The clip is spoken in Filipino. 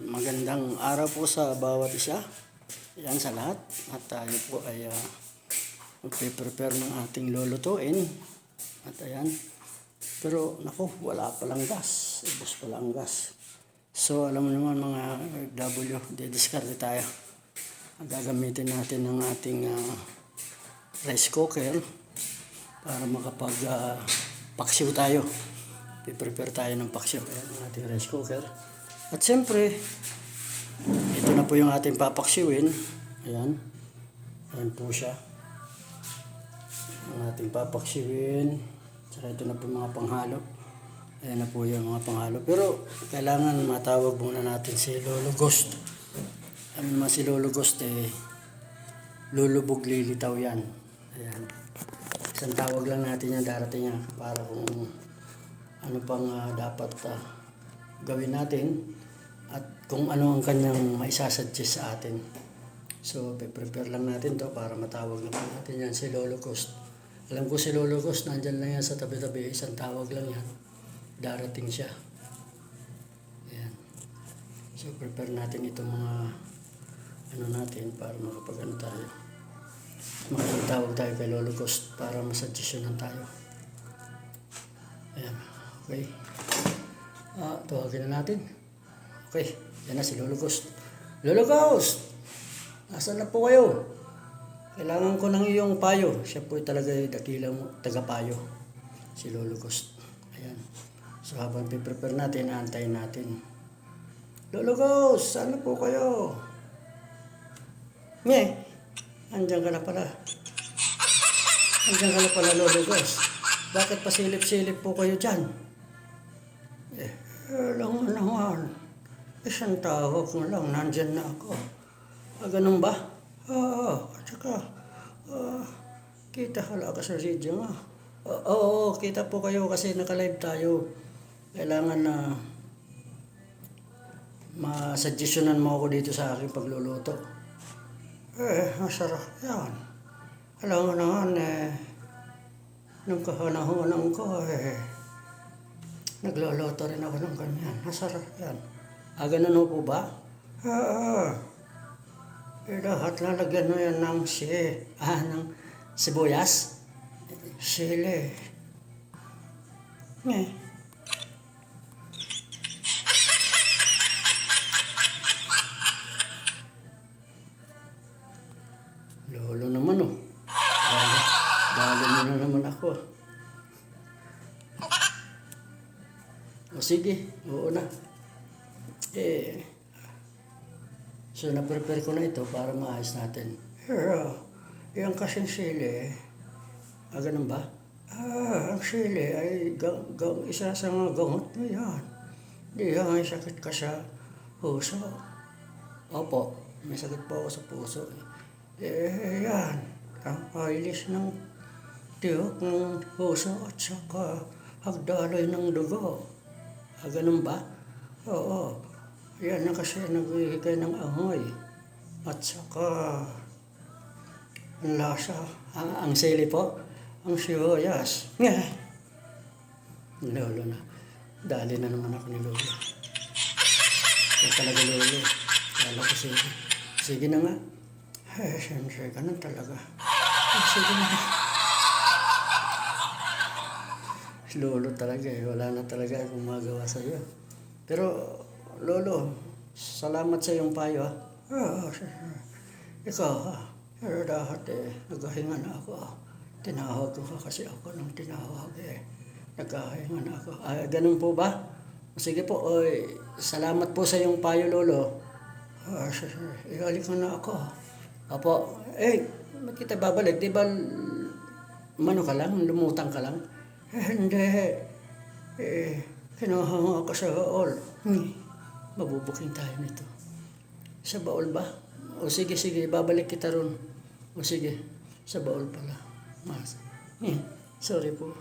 Magandang araw po sa bawat isa. Yan sa lahat. At tayo po ay magpe-prepare ng ating lulutuin. At ayan. Pero naku, wala palang gas. Ubos pala ang gas. So alam mo naman mga W, didiskarte tayo. Gagamitin natin ng ating rice cooker para paksiw tayo. Piprepare tayo ng paksiw. Ayan ang ating rice cooker. At siyempre, ito na po yung ating papaksiwin. Ayan. Ayan po siya. Ang ating papaksiwin. Saka ito na po yung mga panghalo. Ayan na po yung mga panghalo. Pero, kailangan matawag muna natin si Lolo Ghost. Alam naman si Lolo Ghost lulubog lilitaw yan. Ayan. Isang tawag lang natin yan, darating niya. Para kung ano pang dapat gawin natin. At kung ano ang kanyang maisasuggest sa atin. So, prepare lang natin to para matawag naman natin yan si Lolo Ghost. Alam ko si Lolo Ghost, nandyan lang yan sa tabi-tabi. Isang tawag lang yan. Darating siya. Ayan. So, prepare natin itong mga ano natin para makapag-ano tayo. Makapagtawag tayo kay Lolo Ghost para masuggestionan tayo. Ayan. Okay. Tawagin na natin. Okay, yan na si Lolo Ghost. Lolo Ghost! Nasaan na po kayo? Kailangan ko ng iyong payo. Siya po talaga dakilang tagapayo. Si Lolo Ghost. Ayan. So habang piprepare natin, aantayin natin. Lolo Ghost! Saan na po kayo? Nye! Andiyan ka na pala. Andiyan ka na pala, Lolo Ghost. Bakit pasilip-silip po kayo dyan? Alam naman. Isang tawag mo lang, nandyan na ako. Ganun ba? At saka, kita hala ka sa video nga. Oo, kita po kayo kasi naka-live tayo. Kailangan na masuggestionan mo ako dito sa aking pagluluto. Masarap yan. Alam mo naman, nung kahanahonan ko, nagluluto rin ako ng ganyan. Masarap yan. Ganun po ba? Lahat lalagyan mo yan ng sibuyas. Sili. Lolo naman Dali mo na naman ako. O sige, oo na. So na-prepare ko na ito para maayos natin. Yung kasing sili, ganun ba? Ang sili ay isa sa mga gamot mo yan. Di yan, may sakit ka sa puso. Opo, may sakit po ako sa puso. Yan, ang pailis ng tiyok ng puso at saka hagdaloy ng dugo. Ganun ba? Oo. Yan na kasi nagbibigay ng amoy. At saka ang lasa. Ang sili po. Ang sibuyas. Lolo na. Dali na naman ako ni Lolo. Kaya talaga Lolo. Kala ko sige. Sige na nga. Siyempre ka na talaga. Sige na nga. Lolo talaga wala na talaga akong magawa sa iyo. Pero Lolo, salamat sa iyong payo. Ikaw dapat naghahinga na ako. Tinawag ko kasi ako nung tinawag naghahinga na ako. Ganun po ba? Sige po, salamat po sa iyong payo, Lolo. Ihalik na ako. Apo, ba't kita babalik? Di ba mano ka lang, lumutang ka lang? Hindi. Kinuha ako sa baol. Mabubuking tayo nito. Sa baol ba? O sige, babalik kita ron. O sige, sa baol pala. Sorry po.